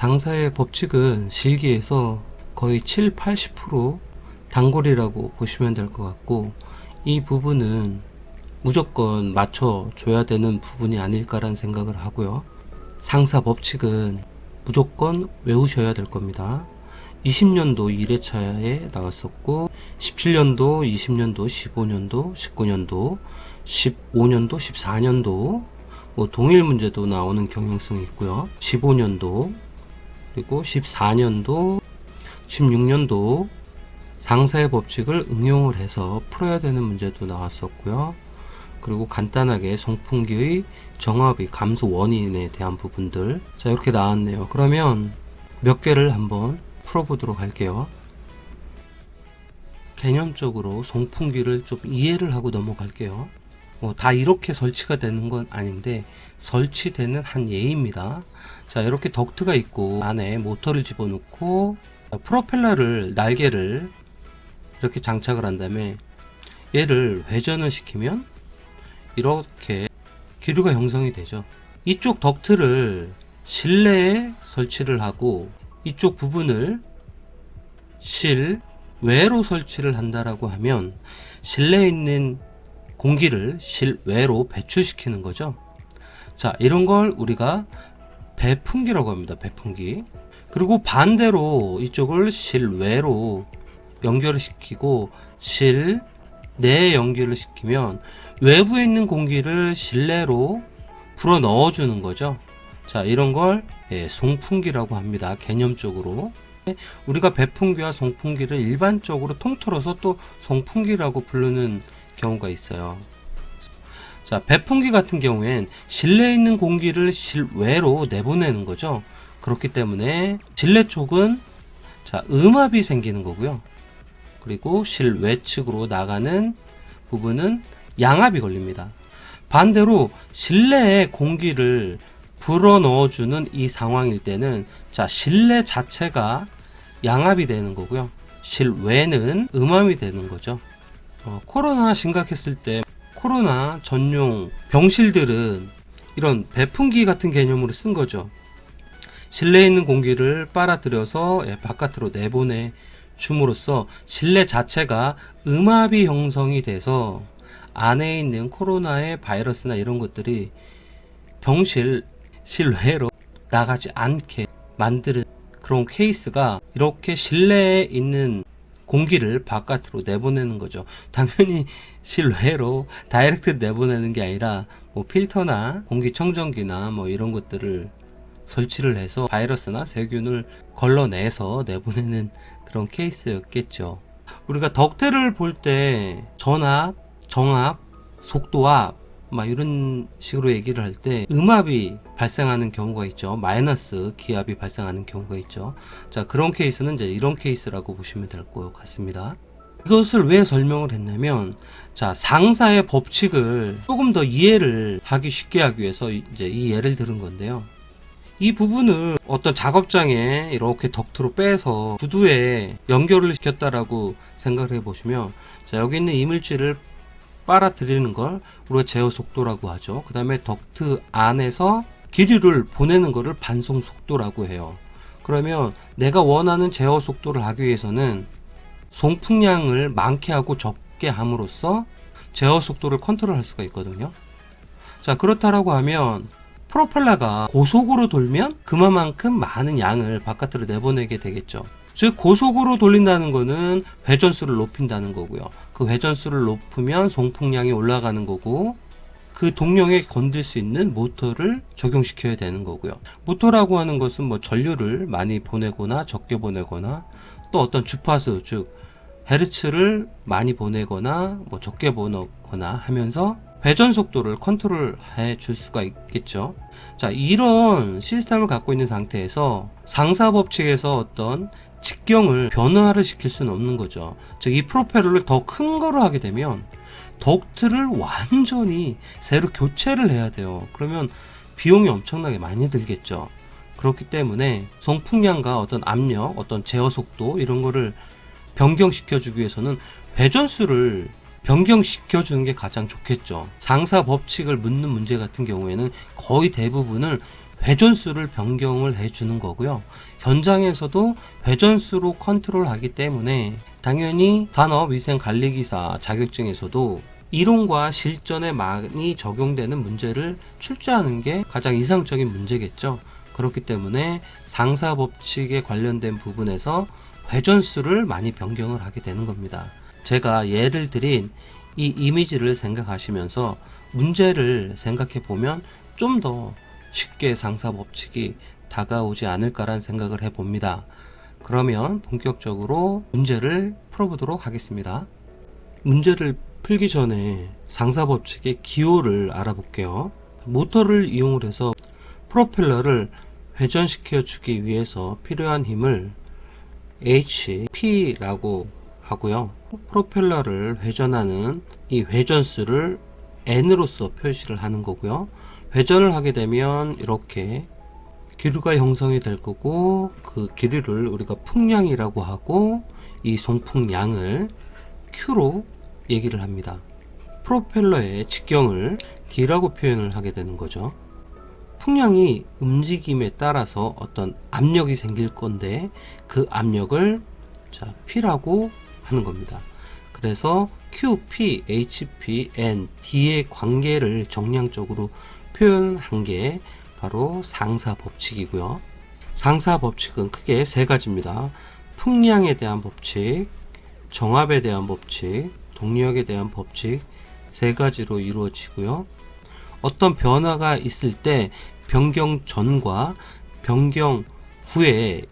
상사의 법칙은 실기에서 거의 7-80% 단골이라고 보시면 될 것 같고, 이 부분은 무조건 맞춰줘야 되는 부분이 아닐까라는 생각을 하고요. 상사 법칙은 무조건 외우셔야 될 겁니다. 20년도 1회차에 나왔었고, 17년도, 20년도, 15년도, 19년도, 15년도, 14년도 뭐 동일 문제도 나오는 경향성이 있고요. 15년도, 그리고 14년도, 16년도 상사의 법칙을 응용을 해서 풀어야 되는 문제도 나왔었고요. 그리고 간단하게 송풍기의 정압의 감소 원인에 대한 부분들, 자 이렇게 나왔네요. 그러면 몇 개를 한번 풀어보도록 할게요. 개념적으로 송풍기를 좀 이해를 하고 넘어갈게요. 다 이렇게 설치가 되는 건 아닌데 설치되는 한 예입니다. 자, 이렇게 덕트가 있고 안에 모터를 집어넣고 프로펠러를, 날개를 이렇게 장착을 한 다음에 얘를 회전을 시키면 이렇게 기류가 형성이 되죠. 이쪽 덕트를 실내에 설치를 하고 이쪽 부분을 실외로 설치를 한다라고 하면 실내에 있는 공기를 실외로 배출시키는 거죠. 자, 이런 걸 우리가 배풍기라고 합니다. 배풍기. 그리고 반대로 이쪽을 실외로 연결을 시키고 실내에 연결을 시키면 외부에 있는 공기를 실내로 불어 넣어주는 거죠. 자, 이런 걸 송풍기라고 합니다. 개념적으로. 우리가 배풍기와 송풍기를 일반적으로 통틀어서 또 송풍기라고 부르는 경우가 있어요. 자, 배풍기 같은 경우엔 실내에 있는 공기를 실외로 내보내는 거죠. 그렇기 때문에 실내 쪽은 자, 음압이 생기는 거고요. 그리고 실외 측으로 나가는 부분은 양압이 걸립니다. 반대로 실내에 공기를 불어 넣어주는 이 상황일 때는 자, 실내 자체가 양압이 되는 거고요. 실외는 음압이 되는 거죠. 코로나 심각했을 때 코로나 전용 병실들은 이런 배풍기 같은 개념으로 쓴 거죠. 실내에 있는 공기를 빨아들여서 바깥으로 내보내 줌으로써 실내 자체가 음압이 형성이 돼서 안에 있는 코로나의 바이러스나 이런 것들이 병실 실외로 나가지 않게 만드는 그런 케이스가 이렇게 실내에 있는 공기를 바깥으로 내보내는 거죠. 당연히 실외로 다이렉트 내보내는 게 아니라 뭐 필터나 공기청정기나 뭐 이런 것들을 설치를 해서 바이러스나 세균을 걸러내서 내보내는 그런 케이스였겠죠. 우리가 덕트를 볼 때 전압, 정압, 속도압 막 이런 식으로 얘기를 할 때 음압이 발생하는 경우가 있죠. 마이너스 기압이 발생하는 경우가 있죠. 자, 그런 케이스는 이제 이런 케이스라고 보시면 될 것 같습니다. 이것을 왜 설명을 했냐면, 자, 상사의 법칙을 조금 더 이해를 하기 쉽게 하기 위해서 이제 이 예를 들은 건데요. 이 부분을 어떤 작업장에 이렇게 덕트로 빼서 구두에 연결을 시켰다라고 생각을 해 보시면, 자, 여기 있는 이물질을 빨아들이는 걸 우리가 제어 속도라고 하죠. 그 다음에 덕트 안에서 기류를 보내는 거를 반송 속도라고 해요. 그러면 내가 원하는 제어 속도를 하기 위해서는 송풍량을 많게 하고 적게 함으로써 제어 속도를 컨트롤할 수가 있거든요. 자, 그렇다라고 하면 프로펠러가 고속으로 돌면 그만큼 많은 양을 바깥으로 내보내게 되겠죠. 즉 고속으로 돌린다는 거는 회전수를 높인다는 거고요. 그 회전수를 높으면 송풍량이 올라가는 거고, 그 동력에 건들 수 있는 모터를 적용시켜야 되는 거고요. 모터라고 하는 것은 뭐 전류를 많이 보내거나 적게 보내거나, 또 어떤 주파수 즉 헤르츠를 많이 보내거나 뭐 적게 보내거나 하면서 회전 속도를 컨트롤해 줄 수가 있겠죠. 자, 이런 시스템을 갖고 있는 상태에서 상사 법칙에서 어떤 직경을 변화를 시킬 수는 없는 거죠. 즉 이 프로펠러를 더 큰 거로 하게 되면 덕트를 완전히 새로 교체를 해야 돼요. 그러면 비용이 엄청나게 많이 들겠죠. 그렇기 때문에 송풍량과 어떤 압력, 어떤 제어 속도 이런 거를 변경시켜 주기 위해서는 회전수를 변경시켜 주는 게 가장 좋겠죠. 상사 법칙을 묻는 문제 같은 경우에는 거의 대부분을 회전수를 변경을 해주는 거고요. 현장에서도 회전수로 컨트롤하기 때문에 당연히 산업위생관리기사 자격증에서도 이론과 실전에 많이 적용되는 문제를 출제하는 게 가장 이상적인 문제겠죠. 그렇기 때문에 상사법칙에 관련된 부분에서 회전수를 많이 변경을 하게 되는 겁니다. 제가 예를 들인 이 이미지를 생각하시면서 문제를 생각해 보면 좀 더 쉽게 상사법칙이 다가오지 않을까라는 생각을 해봅니다. 그러면 본격적으로 문제를 풀어보도록 하겠습니다. 문제를 풀기 전에 상사법칙의 기호를 알아볼게요. 모터를 이용을 해서 프로펠러를 회전시켜 주기 위해서 필요한 힘을 HP라고 하고요. 프로펠러를 회전하는 이 회전수를 N으로서 표시를 하는 거고요. 회전을 하게 되면 이렇게 기류가 형성이 될 거고, 그 기류를 우리가 풍량이라고 하고, 이 송풍량을 Q로 얘기를 합니다. 프로펠러의 직경을 D라고 표현을 하게 되는 거죠. 풍량이 움직임에 따라서 어떤 압력이 생길 건데, 그 압력을 P라고 하는 겁니다. 그래서 QP, HP, N, D의 관계를 정량적으로 표현한 게 바로 상사법칙이고요. 상사법칙은 크게 세 가지입니다. 풍량에 대한 법칙, 정압에 대한 법칙, 동력에 대한 법칙, 세 가지로 이루어지고요. 어떤 변화가 있을 때 변경 전과 변경 후의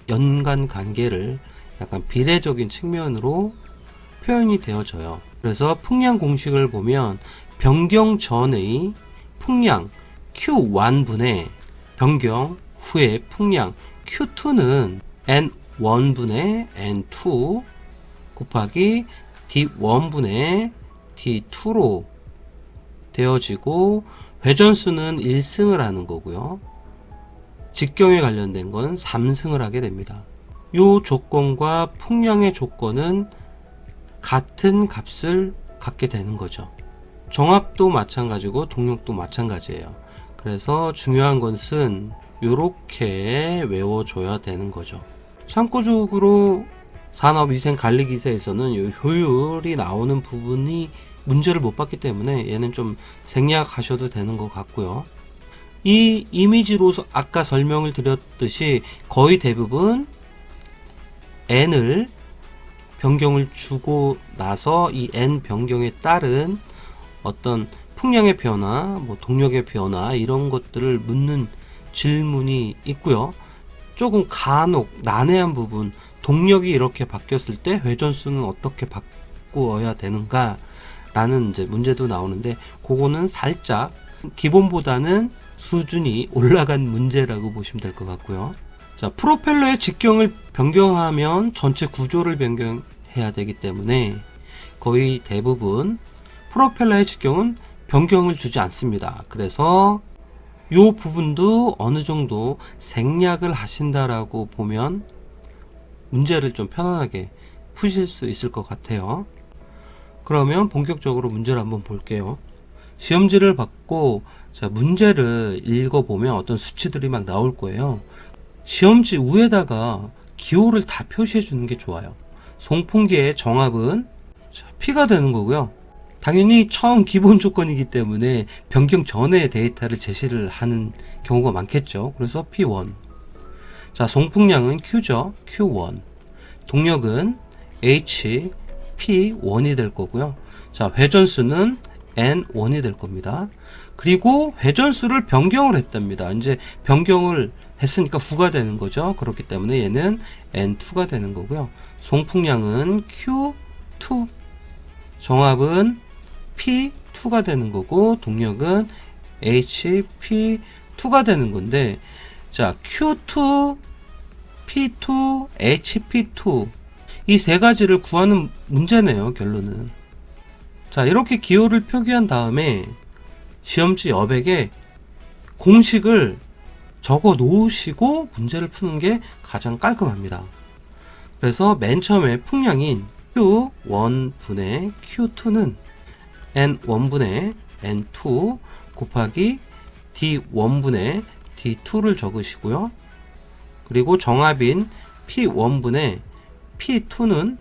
연관 관계를 약간 비례적인 측면으로 표현이 되어져요. 그래서 풍량 공식을 보면 변경 전의 풍량 Q1분의 변경 후의 풍량 Q2는 N1분의 N2 곱하기 D1분의 D2로 되어지고, 회전수는 1승을 하는 거고요. 직경에 관련된 건 3승을 하게 됩니다. 이 조건과 풍량의 조건은 같은 값을 갖게 되는 거죠. 정압도 마찬가지고 동력도 마찬가지예요. 그래서 중요한 것은 이렇게 외워줘야 되는 거죠. 참고적으로 산업위생관리기사에서는 이 효율이 나오는 부분이 문제를 못 봤기 때문에 얘는 좀 생략하셔도 되는 것 같고요. 이 이미지로 아까 설명을 드렸듯이 거의 대부분 N을 변경을 주고 나서 이 N 변경에 따른 어떤 풍량의 변화, 동력의 변화, 이런 것들을 묻는 질문이 있고요. 조금 간혹 난해한 부분, 동력이 이렇게 바뀌었을 때 회전수는 어떻게 바꾸어야 되는가 라는 이제 문제도 나오는데, 그거는 살짝 기본보다는 수준이 올라간 문제라고 보시면 될 것 같고요. 자, 프로펠러의 직경을 변경하면 전체 구조를 변경해야 되기 때문에 거의 대부분 프로펠러의 직경은 변경을 주지 않습니다. 그래서 이 부분도 어느 정도 생략을 하신다라고 보면 문제를 좀 편안하게 푸실 수 있을 것 같아요. 그러면 본격적으로 문제를 한번 볼게요. 시험지를 받고 문제를 읽어보면 어떤 수치들이 막 나올 거예요. 시험지 위에다가 기호를 다 표시해 주는 게 좋아요. 송풍기의 정압은 P가 되는 거고요. 당연히 처음 기본 조건이기 때문에 변경 전에 데이터를 제시를 하는 경우가 많겠죠. 그래서 P1. 자, 송풍량은 Q죠. Q1. 동력은 H, P1이 될 거고요. 자, 회전수는 N1이 될 겁니다. 그리고 회전수를 변경을 했답니다. 이제 변경을 했으니까 후가 되는 거죠. 그렇기 때문에 얘는 N2가 되는 거고요. 송풍량은 Q2. 정압은 P2가 되는 거고, 동력은 HP2가 되는 건데, 자, Q2, P2, HP2 이 세 가지를 구하는 문제네요. 결론은. 자, 이렇게 기호를 표기한 다음에 시험지 여백에 공식을 적어 놓으시고 문제를 푸는 게 가장 깔끔합니다. 그래서 맨 처음에 풍량인 Q1분의 Q2는 N1분의 N2 곱하기 D1분의 D2를 적으시고요. 그리고 정합인 P1분의 P2는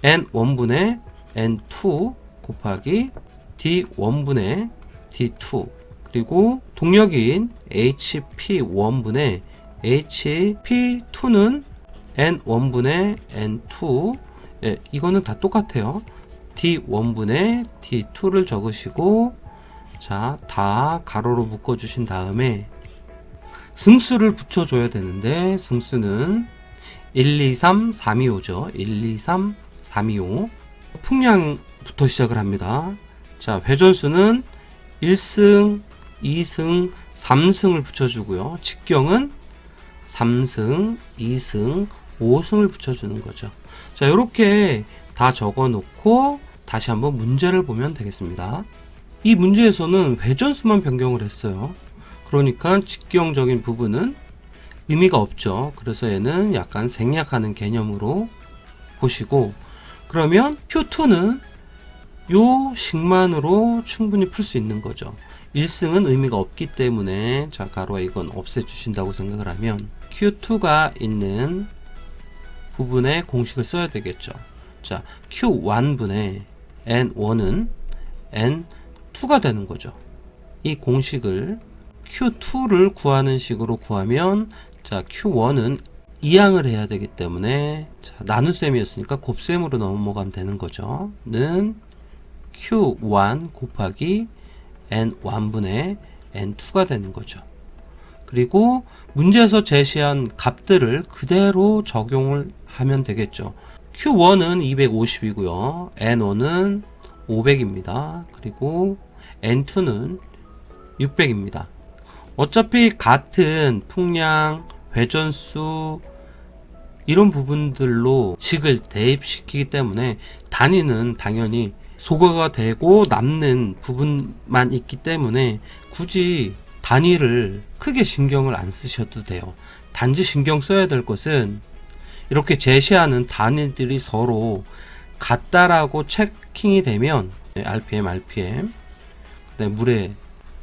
N1분의 N2 곱하기 D1분의 D2, 그리고 동력인 HP1분의 HP2는 N1분의 N2, 예, 이거는 다 똑같아요. D1분의 D2를 적으시고, 자, 다 가로로 묶어 주신 다음에 승수를 붙여줘야 되는데, 승수는 1, 2, 3, 3, 2, 5죠. 1, 2, 3, 3, 2, 5. 풍량부터 시작을 합니다. 자, 회전수는 1승, 2승, 3승을 붙여주고요. 직경은 3승, 2승, 5승을 붙여주는 거죠. 자, 이렇게 다 적어 놓고 다시 한번 문제를 보면 되겠습니다. 이 문제에서는 회전수만 변경을 했어요. 그러니까 직경적인 부분은 의미가 없죠. 그래서 얘는 약간 생략하는 개념으로 보시고, 그러면 Q2는 요 식만으로 충분히 풀 수 있는 거죠. 1승은 의미가 없기 때문에, 자, 가로에 이건 없애주신다고 생각을 하면 Q2가 있는 부분에 공식을 써야 되겠죠. 자, Q1분의 N1은 N2가 되는 거죠. 이 공식을 Q2를 구하는 식으로 구하면, 자, Q1은 이항을 해야 되기 때문에, 자, 나눗셈이었으니까 곱셈으로 넘어가면 되는 거죠. 는 Q1 곱하기 N1분의 N2가 되는 거죠. 그리고 문제에서 제시한 값들을 그대로 적용을 하면 되겠죠. Q1은 250이고요. N1은 500입니다. 그리고 N2는 600입니다. 어차피 같은 풍량, 회전수 이런 부분들로 식을 대입시키기 때문에 단위는 당연히 소거가 되고 남는 부분만 있기 때문에 굳이 단위를 크게 신경을 안 쓰셔도 돼요. 단지 신경 써야 될 것은 이렇게 제시하는 단위들이 서로 같다라고 체킹이 되면 RPM, RPM, 그다음에 물의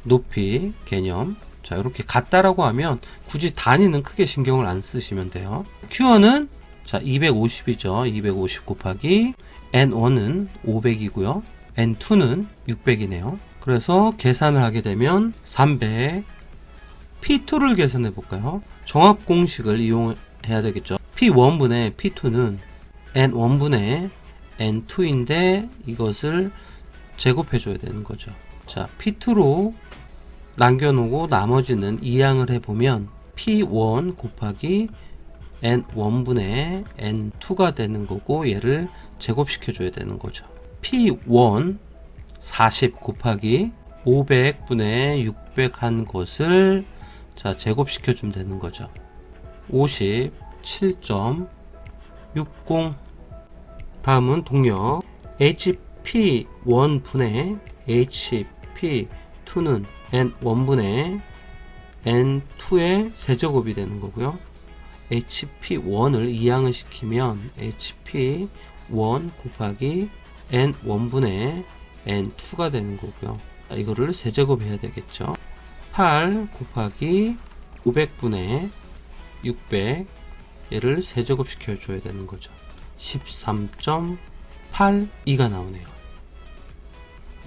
높이 개념, 자, 이렇게 같다라고 하면 굳이 단위는 크게 신경을 안 쓰시면 돼요. Q1은 자 250이죠. 250 곱하기 N1은 500이고요. N2는 600이네요. 그래서 계산을 하게 되면 300. P2를 계산해 볼까요? 정합 공식을 이용해야 되겠죠. P1분의 P2는 N1분의 N2인데 이것을 제곱해 줘야 되는 거죠. 자, P2로 남겨놓고 나머지는 이항을 해보면 P1 곱하기 N1분의 N2가 되는 거고, 얘를 제곱시켜 줘야 되는 거죠. P1 40 곱하기 500분의 600 한 것을, 자, 제곱시켜 주면 되는 거죠. 57.60. 다음은 동력 HP1분의 HP2는 N1분의 N2의 세제곱이 되는 거고요. HP1을 이항을 시키면 HP1 곱하기 N1분의 N2가 되는 거고요. 이거를 세제곱 해야 되겠죠. 8 곱하기 500분의 600, 얘를 세제곱 시켜 줘야 되는 거죠. 13.82가 나오네요.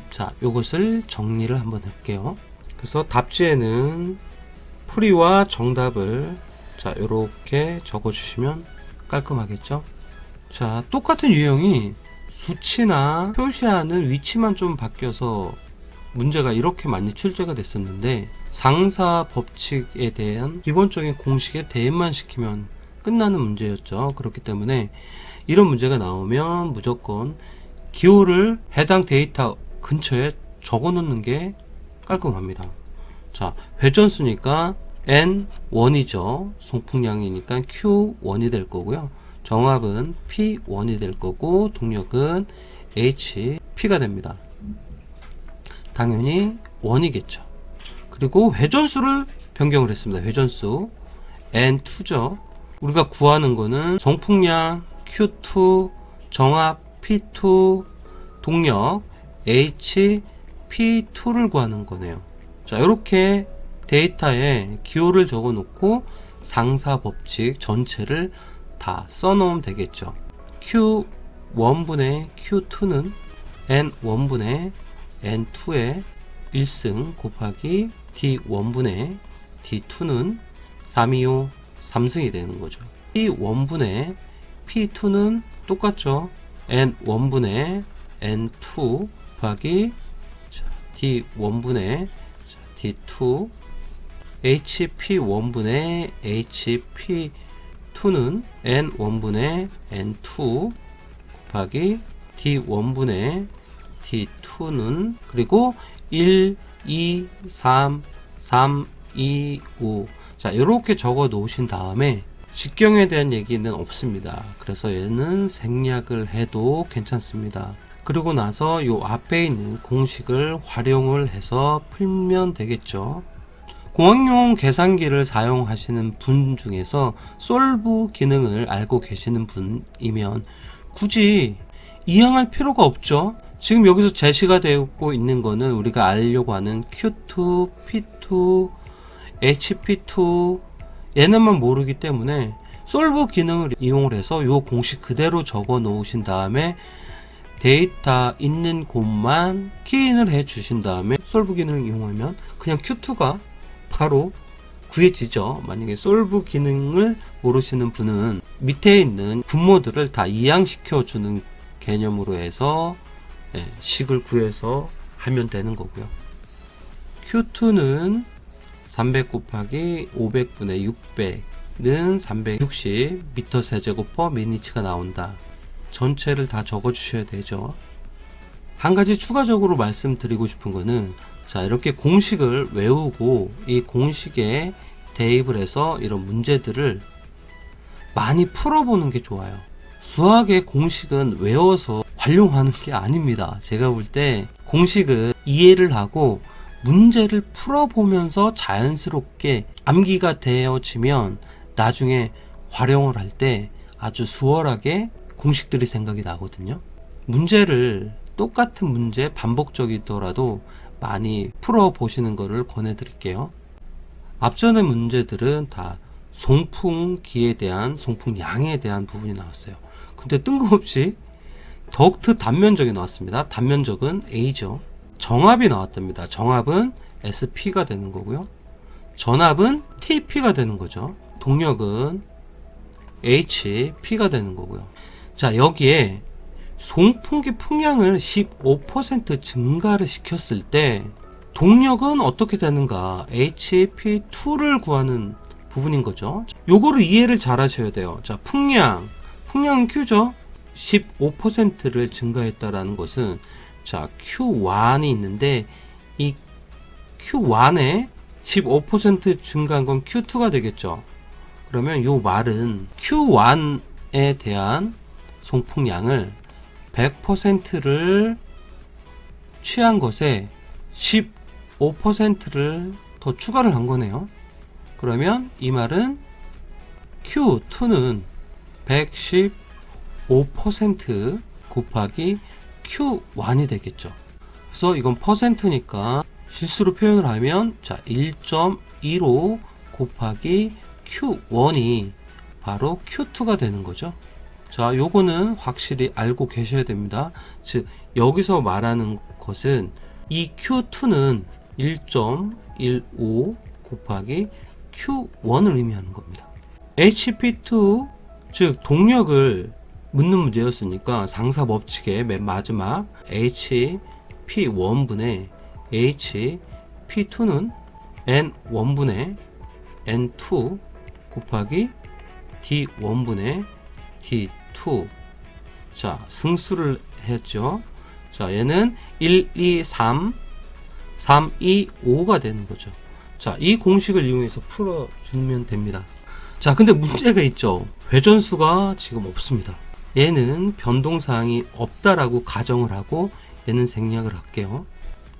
자, 요것을 정리를 한번 할게요. 그래서 답지에는 풀이와 정답을, 자, 요렇게 적어 주시면 깔끔하겠죠. 자, 똑같은 유형이 수치나 표시하는 위치만 좀 바뀌어서 문제가 이렇게 많이 출제가 됐었는데, 상사 법칙에 대한 기본적인 공식에 대입만 시키면 끝나는 문제였죠. 그렇기 때문에 이런 문제가 나오면 무조건 기호를 해당 데이터 근처에 적어 놓는 게 깔끔합니다. 자, 회전수니까 N1이죠. 송풍량이니까 Q1이 될 거고요. 정합은 P1이 될 거고, 동력은 HP가 됩니다. 당연히 1이겠죠. 그리고 회전수를 변경을 했습니다. 회전수 N2죠. 우리가 구하는 거는 송풍량 Q2, 정합 P2, 동력 HP2를 구하는 거네요. 자, 이렇게 데이터에 기호를 적어 놓고 상사 법칙 전체를 다 써 놓으면 되겠죠. Q1분의 Q2는 N1분의 N2의 1승 곱하기 D1분의 D2는 325 3승이 되는 거죠. P1분의 P2는 똑같죠. N1분의 N2 곱하기 D1분의 D2 HP1분의 HP2는 N1분의 N2 곱하기 D1분의 D2는 그리고 1, 2, 3, 3, 2, 5 자 이렇게 적어 놓으신 다음에 직경에 대한 얘기는 없습니다. 그래서 얘는 생략을 해도 괜찮습니다. 그리고 나서 요 앞에 있는 공식을 활용을 해서 풀면 되겠죠. 공학용 계산기를 사용하시는 분 중에서 솔브 기능을 알고 계시는 분이면 굳이 이항할 필요가 없죠. 지금 여기서 제시가 되고 있는 거는 우리가 알려고 하는 Q2, P2, HP2 얘네만 모르기 때문에 솔브 기능을 이용을 해서 요 공식 그대로 적어 놓으신 다음에 데이터 있는 곳만 키인을 해 주신 다음에 솔브 기능을 이용하면 그냥 Q2가 바로 구해지죠. 만약에 솔브 기능을 모르시는 분은 밑에 있는 분모들을 다 이항시켜 주는 개념으로 해서 식을 구해서 하면 되는 거고요. Q2는 300 곱하기 500분의 600는 360 미터 세제곱 퍼 미니치가 나온다. 전체를 다 적어 주셔야 되죠. 한 가지 추가적으로 말씀드리고 싶은 거는 자 이렇게 공식을 외우고 이 공식에 대입을 해서 이런 문제들을 많이 풀어보는 게 좋아요. 수학의 공식은 외워서 활용하는 게 아닙니다. 제가 볼 때 공식은 이해를 하고 문제를 풀어보면서 자연스럽게 암기가 되어지면 나중에 활용을 할 때 아주 수월하게 공식들이 생각이 나거든요. 문제를 똑같은 문제 반복적이더라도 많이 풀어보시는 것을 권해드릴게요. 앞전의 문제들은 다 송풍기에 대한 송풍량에 대한 부분이 나왔어요. 근데 뜬금없이 덕트 단면적이 나왔습니다. 단면적은 A죠. 정합이 나왔답니다. 정합은 SP가 되는 거고요. 전합은 TP가 되는 거죠. 동력은 HP가 되는 거고요. 자 여기에 송풍기 풍량을 15% 증가를 시켰을 때 동력은 어떻게 되는가 HP2를 구하는 부분인 거죠. 요거를 이해를 잘 하셔야 돼요. 자 풍량은 Q죠. 15%를 증가했다라는 것은 자 Q1이 있는데 이 Q1에 15% 증가한 건 Q2가 되겠죠. 그러면 요 말은 Q1에 대한 송풍량을 100%를 취한 것에 15%를 더 추가를 한 거네요. 그러면 이 말은 Q2는 115% 곱하기 Q1이 되겠죠. 그래서 이건 퍼센트니까 실수로 표현을 하면 자 1.15 곱하기 Q1이 바로 Q2가 되는 거죠. 자 요거는 확실히 알고 계셔야 됩니다. 즉 여기서 말하는 것은 이 Q2는 1.15 곱하기 Q1을 의미하는 겁니다. HP2 즉 동력을 묻는 문제였으니까 상사 법칙의 맨 마지막 HP1분의 HP2는 N1분의 N2 곱하기 D1분의 D2 자 승수를 했죠. 자 얘는 1, 2, 3 3, 2, 5가 되는 거죠. 자 이 공식을 이용해서 풀어주면 됩니다. 자 근데 문제가 있죠. 회전수가 지금 없습니다. 얘는 변동사항이 없다라고 가정을 하고 얘는 생략을 할게요.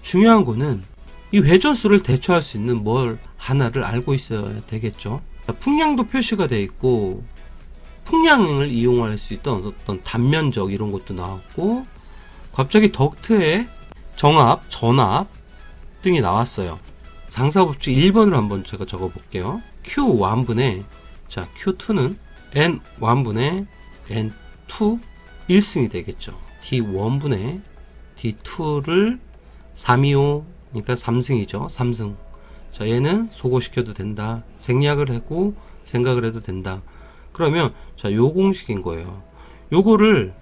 중요한 거는 이 회전수를 대처할 수 있는 뭘 하나를 알고 있어야 되겠죠. 자, 풍량도 표시가 되어 있고 풍량을 이용할 수 있던 어떤 단면적 이런 것도 나왔고 갑자기 덕트에 정합, 전합 등이 나왔어요. 상사법칙 1번으로 한번 제가 적어 볼게요. Q1분의 자 Q2는 N1분의 N2 1승이 되겠죠. D1분의 D2를 325 그러니까 3승이죠. 3승. 자 얘는 소거시켜도 된다. 생략을 하고 생각을 해도 된다. 그러면 자 요 공식인 거예요. 요거를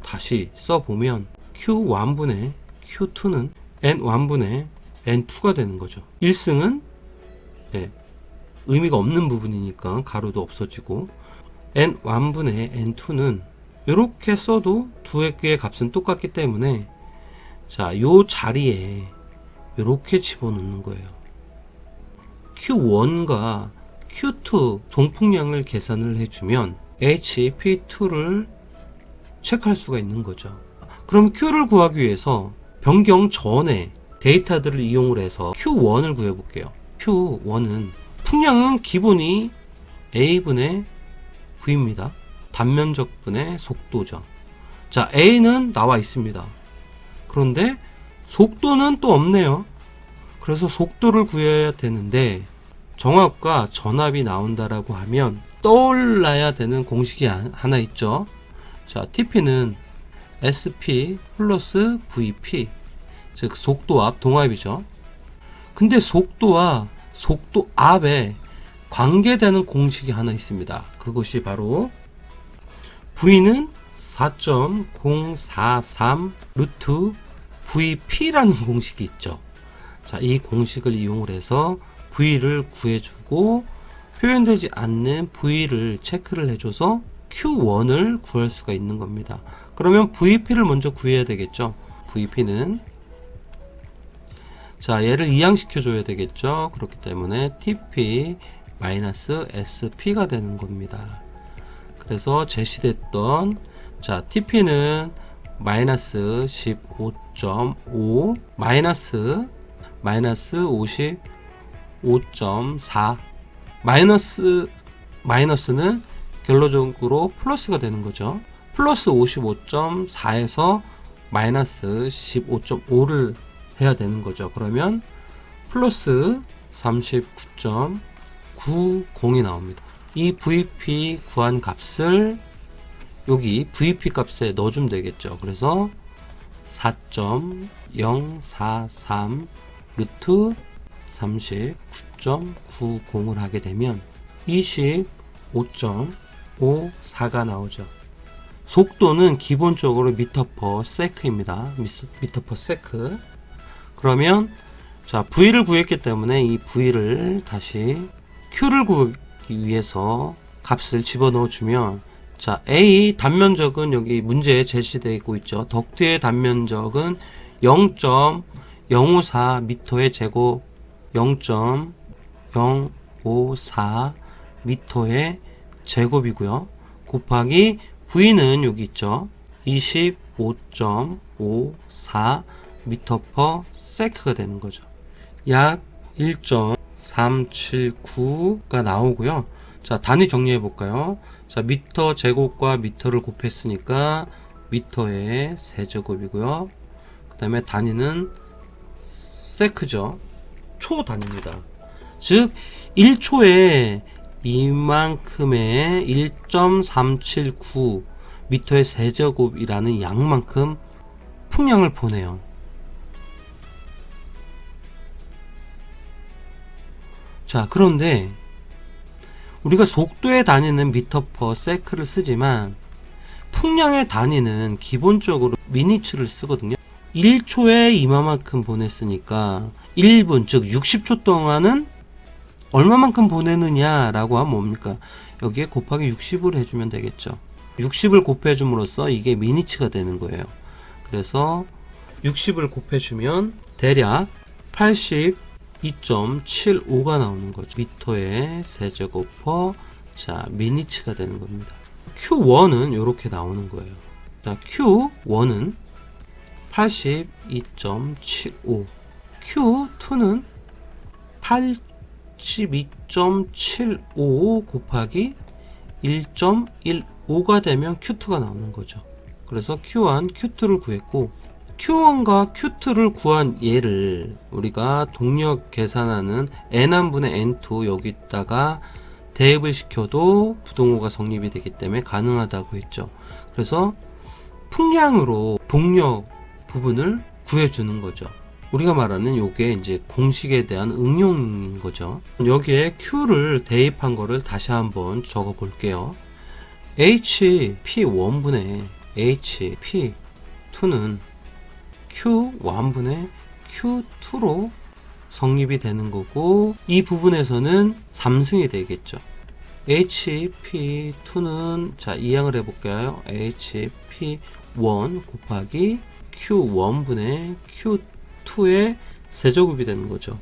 다시 써보면 Q1분의 Q2는 N1분의 N2가 되는 거죠. 1승은 예, 의미가 없는 부분이니까 가로도 없어지고 N1분의 N2는 이렇게 써도 두 개의 값은 똑같기 때문에 자, 요 자리에 이렇게 집어넣는 거예요. Q1과 Q2 동풍량을 계산을 해주면 HP2를 체크할 수가 있는 거죠. 그럼 Q를 구하기 위해서 변경 전에 데이터들을 이용을 해서 Q1을 구해볼게요. Q1은 풍량은 기본이 A분의 V입니다. 단면적분의 속도죠. 자, A는 나와 있습니다. 그런데 속도는 또 없네요. 그래서 속도를 구해야 되는데 정합과 전압이 나온다라고 하면 떠올라야 되는 공식이 하나 있죠. 자, TP는 SP 플러스 VP 즉 속도압 동압이죠. 근데 속도와 속도압에 관계되는 공식이 하나 있습니다. 그것이 바로 V는 4.043 루트 VP라는 공식이 있죠. 자, 이 공식을 이용을 해서 V를 구해주고 표현되지 않는 V를 체크를 해줘서 Q1을 구할 수가 있는 겁니다. 그러면 VP를 먼저 구해야 되겠죠. VP는 자 얘를 이항시켜 줘야 되겠죠. 그렇기 때문에 TP 마이너스 SP가 되는 겁니다. 그래서 제시됐던 자 TP는 마이너스 15.5 마이너스 55.4 마이너스는 결론적으로 플러스가 되는 거죠. 플러스 55.4에서 마이너스 15.5를 해야 되는 거죠. 그러면 플러스 39.90이 나옵니다. 이 VP 구한 값을 여기 VP 값에 넣어주면 되겠죠. 그래서 4.043 루트 39.90을 하게 되면 25.54가 나오죠. 속도는 기본적으로 미터 퍼 세크입니다. 미터 퍼 세크. 그러면 자 V를 구했기 때문에 이 V를 다시 Q를 구하기 위해서 값을 집어넣어 주면 자 A 단면적은 여기 문제에 제시되어 있죠. 덕트의 단면적은 0.054 미터의 제곱 0.054 미터의 제곱이고요. 곱하기 V는 여기 있죠. 25.54 미터 퍼 세크가 되는 거죠. 약 1.379가 나오고요. 자, 단위 정리해 볼까요? 자, 미터 제곱과 미터를 곱했으니까 미터의 세제곱이고요. 그 다음에 단위는 세크죠. 초 단위입니다. 즉 1초에 이만큼의 1.379 미터의 세제곱이라는 양만큼 풍량을 보내요. 자, 그런데 우리가 속도의 단위는 미터 퍼 세크를 쓰지만 풍량의 단위는 기본적으로 미니츠를 쓰거든요. 1초에 이만큼 보냈으니까 1분 즉 60초 동안은 얼마만큼 보내느냐 라고 하면 뭡니까? 여기에 곱하기 60을 해주면 되겠죠. 60을 곱해줌으로써 이게 미니츠가 되는 거예요. 그래서 60을 곱해주면 대략 82.75가 나오는 거죠. 미터의 세제곱 퍼 자 미니츠가 되는 겁니다. Q1은 이렇게 나오는 거예요. 자 Q1은 82.75 Q2는 82.75 곱하기 1.15가 되면 Q2가 나오는 거죠. 그래서 Q1, Q2를 구했고 Q1과 Q2를 구한 얘를 우리가 동력 계산하는 N1분의 N2 여기다가 대입을 시켜도 부동호가 성립이 되기 때문에 가능하다고 했죠. 그래서 풍량으로 동력 부분을 구해주는 거죠. 우리가 말하는 요게 이제 공식에 대한 응용인 거죠. 여기에 Q를 대입한 거를 다시 한번 적어 볼게요. HP1분의 HP2는 Q1분의 Q2로 성립이 되는 거고, 이 부분에서는 3승이 되겠죠. HP2는 자 이항을 해볼까요? HP1 곱하기 Q1분의 Q2의 세제곱이 되는 거죠.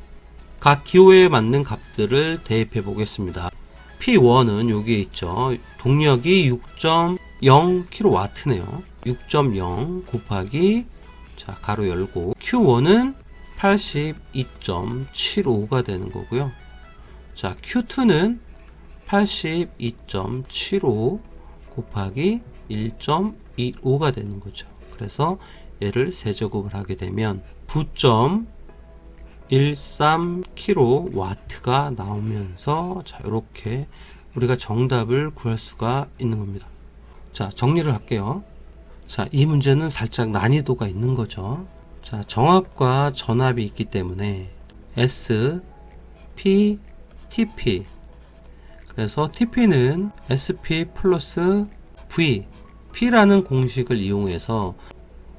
각 기호에 맞는 값들을 대입해 보겠습니다. P1은 여기에 있죠. 동력이 6.0kW네요. 6.0 곱하기 자 가로 열고 Q1은 82.75가 되는 거고요. 자 Q2는 82.75 곱하기 1.25가 되는 거죠. 그래서 얘를 세제곱을 하게 되면 9.13kW가 나오면서 자 이렇게 우리가 정답을 구할 수가 있는 겁니다. 자 정리를 할게요. 자, 이 문제는 살짝 난이도가 있는 거죠. 자, 정합과 전압이 있기 때문에 S, P, TP. 그래서 TP는 SP 플러스 V, P라는 공식을 이용해서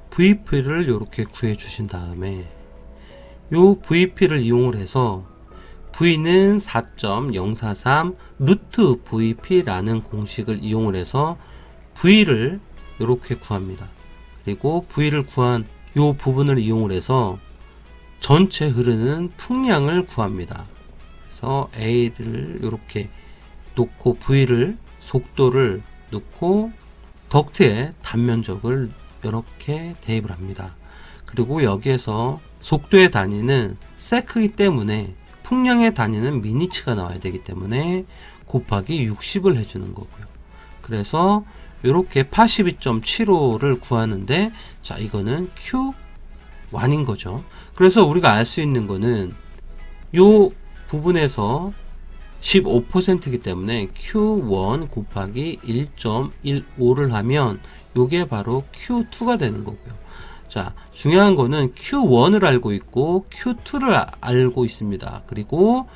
VP를 이렇게 구해 주신 다음에 요 VP를 이용을 해서 V는 4.043 루트 VP라는 공식을 이용을 해서 V를 이렇게 구합니다. 그리고 V를 구한 이 부분을 이용을 해서 전체 흐르는 풍량을 구합니다. 그래서 A를 이렇게 놓고 V를 속도를 넣고 덕트의 단면적을 이렇게 대입을 합니다. 그리고 여기에서 속도의 단위는 세크이기 때문에 풍량의 단위는 미니츠가 나와야 되기 때문에 곱하기 60을 해주는 거고요. 그래서 이렇게 82.75를 구하는데 자 이거는 Q1인 거죠. 그래서 우리가 알 수 있는 거는 요 부분에서 15%이기 때문에 Q1 곱하기 1.15를 하면 요게 바로 Q2가 되는 거고요. 자 중요한 거는 Q1을 알고 있고 Q2를 알고 있습니다. 그리고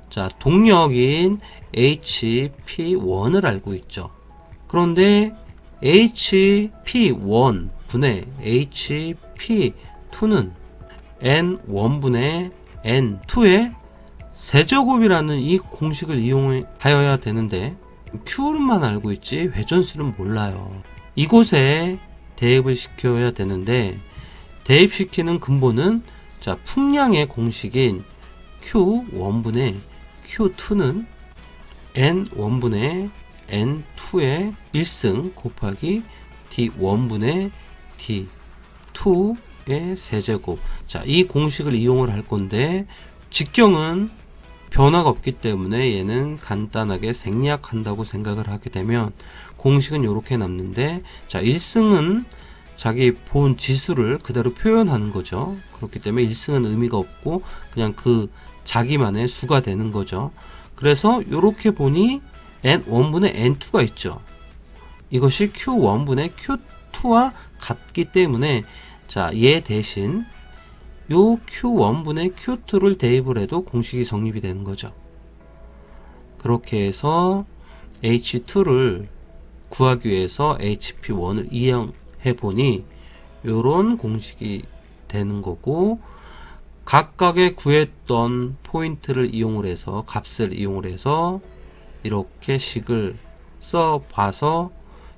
자 동력인 HP1을 알고 있죠. 그런데 HP1 분의 HP2는 N1분의 N2의 세제곱이라는 이 공식을 이용하여야 되는데 Q만 알고 있지 회전수는 몰라요. 이곳에 대입을 시켜야 되는데 대입시키는 근본은 자 풍량의 공식인 Q1분의 Q2는 N1분의 N2의 1승 곱하기 D1분의 D2의 세제곱. 자, 이 공식을 이용을 할 건데 직경은 변화가 없기 때문에 얘는 간단하게 생략한다고 생각을 하게 되면 공식은 이렇게 남는데 자, 1승은 자기 본 지수를 그대로 표현하는 거죠. 그렇기 때문에 1승은 의미가 없고 그냥 그 자기만의 수가 되는 거죠. 그래서 이렇게 보니 N1분의 N2가 있죠. 이것이 Q1분의 Q2와 같기 때문에 자, 얘 대신 요 Q1분의 Q2를 대입을 해도 공식이 성립이 되는 거죠. 그렇게 해서 H2를 구하기 위해서 HP1을 이용해 보니 요런 공식이 되는 거고 각각의 구했던 포인트를 이용을 해서 값을 이용을 해서 이렇게 식을 써 봐서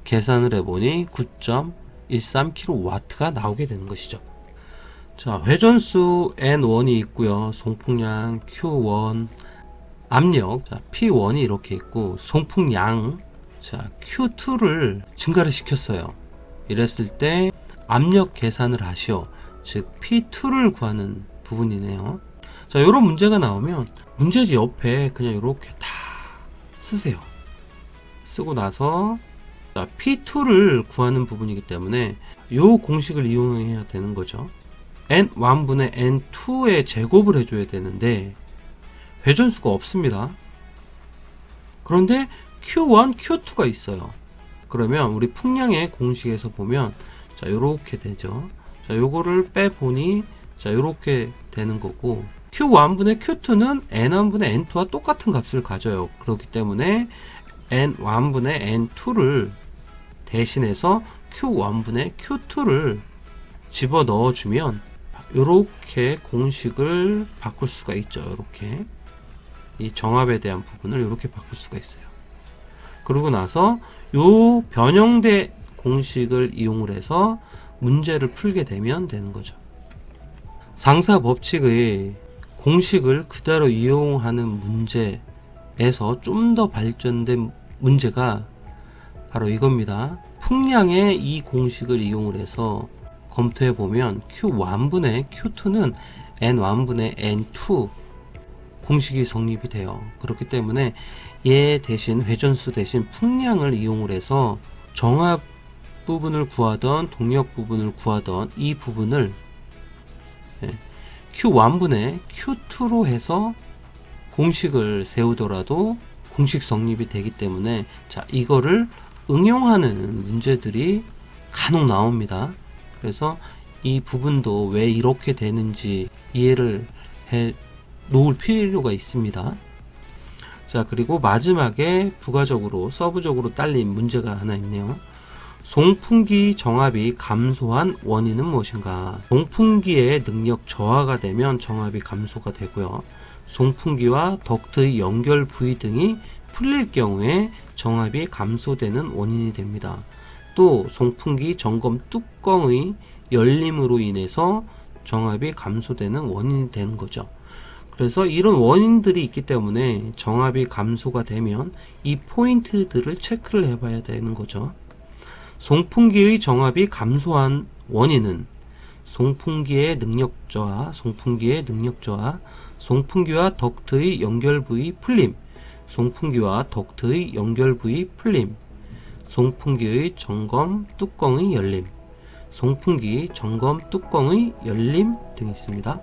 계산을 해보니 9.13kW가 나오게 되는 것이죠. 자, 회전수 N1이 있고요. 송풍량 Q1, 압력 자, P1이 이렇게 있고 송풍량 자, Q2를 증가를 시켰어요. 이랬을 때 압력 계산을 하시오. 즉 P2를 구하는 부분이네요. 자, 이런 문제가 나오면 문제지 옆에 그냥 이렇게 다 쓰세요. 쓰고 나서 자, P2를 구하는 부분이기 때문에 이 공식을 이용해야 되는 거죠. N1분의 N2의 제곱을 해줘야 되는데 회전수가 없습니다. 그런데 Q1, Q2가 있어요. 그러면 우리 풍량의 공식에서 보면 자, 요렇게 되죠. 자, 요거를 빼보니 자, 요렇게 되는 거고, Q1분의 Q2는 N1분의 N2와 똑같은 값을 가져요. 그렇기 때문에 N1분의 N2를 대신해서 Q1분의 Q2를 집어 넣어주면 요렇게 공식을 바꿀 수가 있죠. 요렇게 이 정압에 대한 부분을 이렇게 바꿀 수가 있어요. 그러고 나서 요 변형된 공식을 이용을 해서 문제를 풀게 되면 되는 거죠. 상사 법칙의 공식을 그대로 이용하는 문제에서 좀 더 발전된 문제가 바로 이겁니다. 풍량의 이 공식을 이용을 해서 검토해 보면 Q1분의 Q2는 N1분의 N2 공식이 성립이 돼요. 그렇기 때문에 얘 대신 회전수 대신 풍량을 이용을 해서 정압 부분을 구하던 동력 부분을 구하던 이 부분을 Q1분의 Q2로 해서 공식을 세우더라도 공식 성립이 되기 때문에 자, 이거를 응용하는 문제들이 간혹 나옵니다. 그래서 이 부분도 왜 이렇게 되는지 이해를 해 놓을 필요가 있습니다. 자, 그리고 마지막에 부가적으로 서브적으로 딸린 문제가 하나 있네요. 송풍기 정압이 감소한 원인은 무엇인가? 송풍기의 능력 저하가 되면 정압이 감소가 되고요. 송풍기와 덕트의 연결 부위 등이 풀릴 경우에 정압이 감소되는 원인이 됩니다. 또 송풍기 점검 뚜껑의 열림으로 인해서 정압이 감소되는 원인이 되는 거죠. 그래서 이런 원인들이 있기 때문에 정압이 감소가 되면 이 포인트들을 체크를 해봐야 되는 거죠. 송풍기의 정압이 감소한 원인은 송풍기의 능력 저하, 송풍기와 덕트의 연결 부위 풀림, 송풍기와 덕트의 연결 부위 풀림, 송풍기의 점검 뚜껑의 열림, 송풍기 점검 뚜껑의 열림 등이 있습니다.